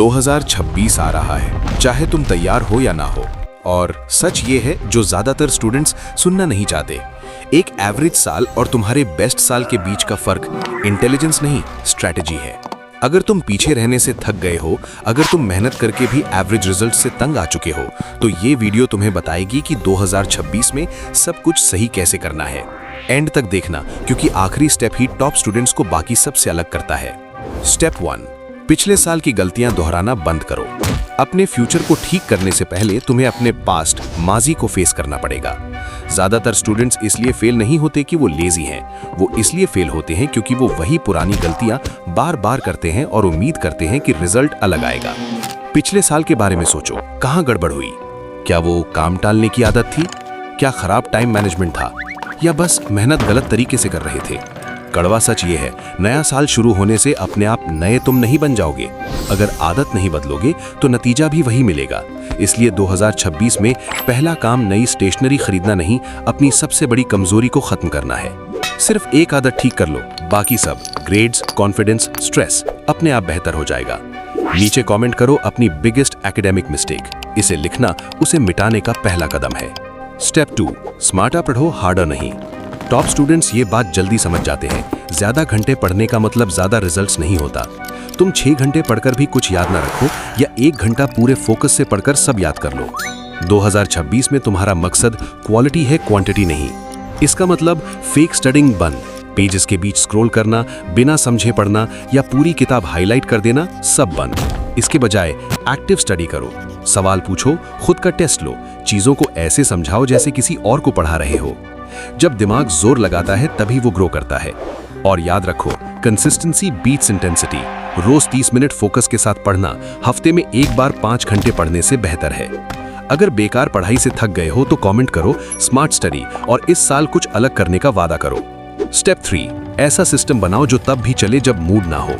2026 आ रहा है, चाहे तुम तैयार हो या ना हो। और सच ये है जो ज्यादातर स्टूडेंट्स सुनना नहीं चाहते। एक एवरेज साल और तुम्हारे बेस्ट साल के बीच का फर्क इंटेलिजेंस नहीं, स्ट्रैटेजी है। अगर तुम पीछे रहने से थक गए हो, अगर तुम मेहनत करके भी एवरेज रिजल्ट से तंग आ चुके हो, तो ये वीडियो तुम्हें बताएगी कि 2026 में सब कुछ सही कैसे करना है। एंड तक देखना, क्योंकि आखिरी स्टेप ही टॉप स्टूडेंट्स को बाकी सबसे अलग करता है। स्टेप 1, पिछले साल की गलतियां दोहराना बंद करो। अपने फ्यूचर को ठीक करने से पहले तुम्हें अपने पास्ट, माजी को फेस करना पड़ेगा। ज्यादातर स्टूडेंट्स इसलिए फेल नहीं होते कि वो लेजी हैं, वो इसलिए फेल होते हैं क्योंकि वो वही पुरानी गलतियां बार बार करते हैं और उम्मीद करते हैं कि रिजल्ट अलग आएगा। पिछले साल के बारे में सोचो, कहां गड़बड़ हुई? क्या वो काम टालने की आदत थी? क्या खराब टाइम मैनेजमेंट था? या बस मेहनत गलत तरीके से कर रहे थे? कड़वा सच ये है, नया साल शुरू होने से अपने आप नए तुम नहीं बन जाओगे। अगर आदत नहीं बदलोगे तो नतीजा भी वही मिलेगा। इसलिए 2026 में पहला काम नई स्टेशनरी खरीदना नहीं, अपनी सबसे बड़ी कमजोरी को खत्म करना है। सिर्फ एक आदत ठीक कर लो, बाकी सब ग्रेड्स, कॉन्फिडेंस, स्ट्रेस अपने आप बेहतर हो जाएगा। नीचे कमेंट करो अपनी बिगेस्ट एकेडमिक मिस्टेक। इसे लिखना उसे मिटाने का पहला कदम है। स्टेप 2, स्मार्टर पढ़ो, हार्डर नहीं। टॉप स्टूडेंट्स ये बात जल्दी समझ जाते हैं। ज्यादा घंटे पढ़ने का मतलब ज्यादा रिजल्ट्स नहीं होता। तुम 6 घंटे पढ़कर भी कुछ याद ना रखो, या 1 घंटा पूरे फोकस से पढ़कर सब याद कर लो। 2026 में तुम्हारा मकसद क्वालिटी है, क्वांटिटी नहीं। इसका मतलब फेक स्टडिंग बंद, पेजेस के बीच स्क्रॉल करना, बिना समझे पढ़ना या पूरी किताब हाईलाइट कर देना, सब बंद। इसके बजाय एक्टिव स्टडी करो, सवाल पूछो, खुद का टेस्ट लो, चीजों को ऐसे समझाओ जैसे किसी और को पढ़ा रहे हो। जब दिमाग जोर लगाता है तभी वो ग्रो करता है। और याद रखो, कंसिस्टेंसी बीट्स इंटेंसिटी। रोज 30 मिनट फोकस के साथ पढ़ना हफ्ते में एक बार 5 घंटे पढ़ने से बेहतर है। अगर बेकार पढ़ाई से थक गए हो तो कमेंट करो स्मार्ट स्टडी और इस साल कुछ अलग करने का वादा करो। स्टेप 3, ऐसा सिस्टम बनाओ जो तब भी चले जब मूड ना हो।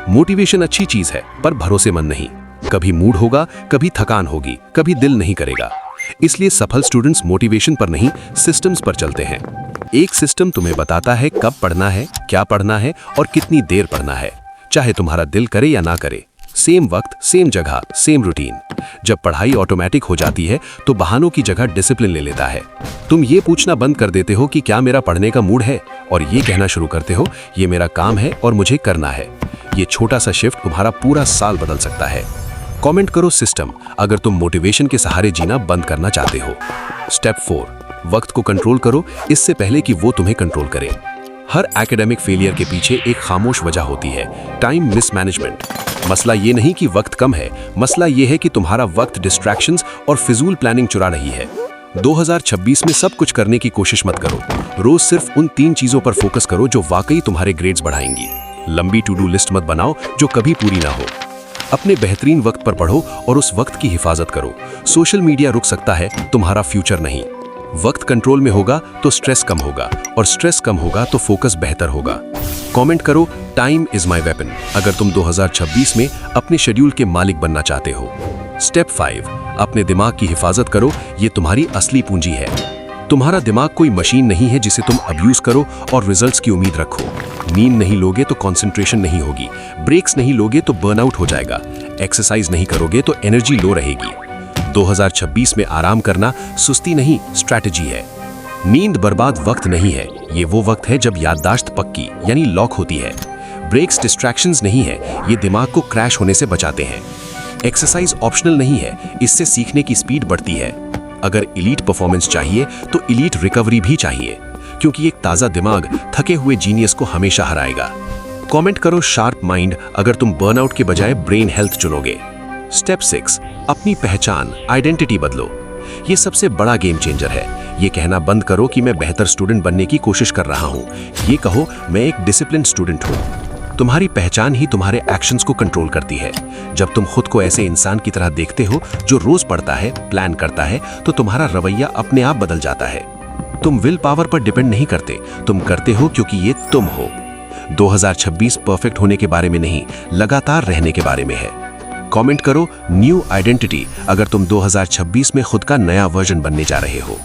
मोटिवेशन अच्छी चीज है पर भरोसेमंद नहीं। कभी मूड होगा, कभी थकान होगी, कभी दिल नहीं करेगा। इसलिए सफल स्टूडेंट्स मोटिवेशन पर नहीं, सिस्टम्स पर चलते हैं। एक सिस्टम तुम्हें बताता है कब पढ़ना है, क्या पढ़ना है और कितनी देर पढ़ना है, चाहे तुम्हारा दिल करे या ना करे। सेम वक्त, सेम जगह, सेम रूटीन। जब पढ़ाई ऑटोमेटिक हो जाती है तो बहानों की जगह डिसिप्लिन ले लेता है। तुम ये पूछना बंद कर देते हो कि क्या मेरा पढ़ने का मूड है, और ये कहना शुरू करते हो ये मेरा काम है और मुझे करना है। ये छोटा सा शिफ्ट तुम्हारा पूरा साल बदल सकता है। कमेंट करो सिस्टम अगर तुम मोटिवेशन के सहारे जीना बंद करना चाहते हो। स्टेप 4, वक्त को कंट्रोल करो इससे पहले कि वो तुम्हें कंट्रोल करे। हर एकेडमिक फेलियर के पीछे एक खामोश वजह होती है, टाइम मिसमैनेजमेंट। मसला ये नहीं कि वक्त कम है, मसला ये है कि तुम्हारा वक्त डिस्ट्रैक्शंस और फिजूल प्लानिंग चुरा रही है। 2026 में सब कुछ करने की कोशिश मत करो। रोज सिर्फ उन 3 चीजों पर फोकस करो जो वाकई तुम्हारे ग्रेड्स बढ़ाएंगी। लंबी टू डू लिस्ट मत बनाओ जो कभी पूरी ना हो। अपने बेहतरीन वक्त पर पढ़ो और उस वक्त की हिफाजत करो। सोशल मीडिया रुक सकता है, तुम्हारा फ्यूचर नहीं। वक्त कंट्रोल में होगा तो स्ट्रेस कम होगा, और स्ट्रेस कम होगा तो फोकस बेहतर होगा। कमेंट करो टाइम इज माय वेपन अगर तुम 2026 में अपने शेड्यूल के मालिक बनना चाहते हो। स्टेप 5, अपने दिमाग की हिफाजत करो, ये तुम्हारी असली पूंजी है। तुम्हारा दिमाग कोई मशीन नहीं है जिसे तुम अब्यूज करो और रिजल्ट्स की उम्मीद रखो। नींद नहीं लोगे तो कंसंट्रेशन नहीं होगी, ब्रेक्स नहीं लोगे तो बर्नआउट हो जाएगा, एक्सरसाइज नहीं करोगे तो एनर्जी लो रहेगी। 2026 में आराम करना सुस्ती नहीं, स्ट्रैटेजी है। नींद बर्बाद वक्त नहीं है, ये वो वक्त है जब याददाश्त पक्की यानी लॉक होती है। ब्रेक्स डिस्ट्रैक्शंस नहीं है, ये दिमाग को क्रैश होने से बचाते हैं। एक्सरसाइज ऑप्शनल नहीं है, इससे सीखने की स्पीड बढ़ती है। अगर इलीट परफॉर्मेंस चाहिए तो इलीट रिकवरी भी चाहिए, क्योंकि एक ताजा दिमाग थके हुए जीनियस को हमेशा हराएगा। कमेंट करो शार्प माइंड अगर तुम बर्नआउट के बजाय ब्रेन हेल्थ चुनोगे। स्टेप 6, अपनी पहचान, आइडेंटिटी बदलो। ये सबसे बड़ा गेम चेंजर है। ये कहना बंद करो कि मैं बेहतर स्टूडेंट बनने की कोशिश कर रहा हूँ। ये कहो मैं एक डिसिप्लिन स्टूडेंट हूँ। तुम्हारी पहचान ही तुम्हारे एक्शंस को कंट्रोल करती है। जब तुम खुद को ऐसे इंसान की तरह देखते हो जो रोज पढ़ता है, प्लान करता है, तो तुम्हारा रवैया अपने आप बदल जाता है। तुम विल पावर पर डिपेंड नहीं करते, तुम करते हो क्योंकि ये तुम हो। 2026 परफेक्ट होने के बारे में नहीं, लगातार रहने के बारे में है। कमेंट करो न्यू आइडेंटिटी अगर तुम 2026 में खुद का नया वर्जन बनने जा रहे हो।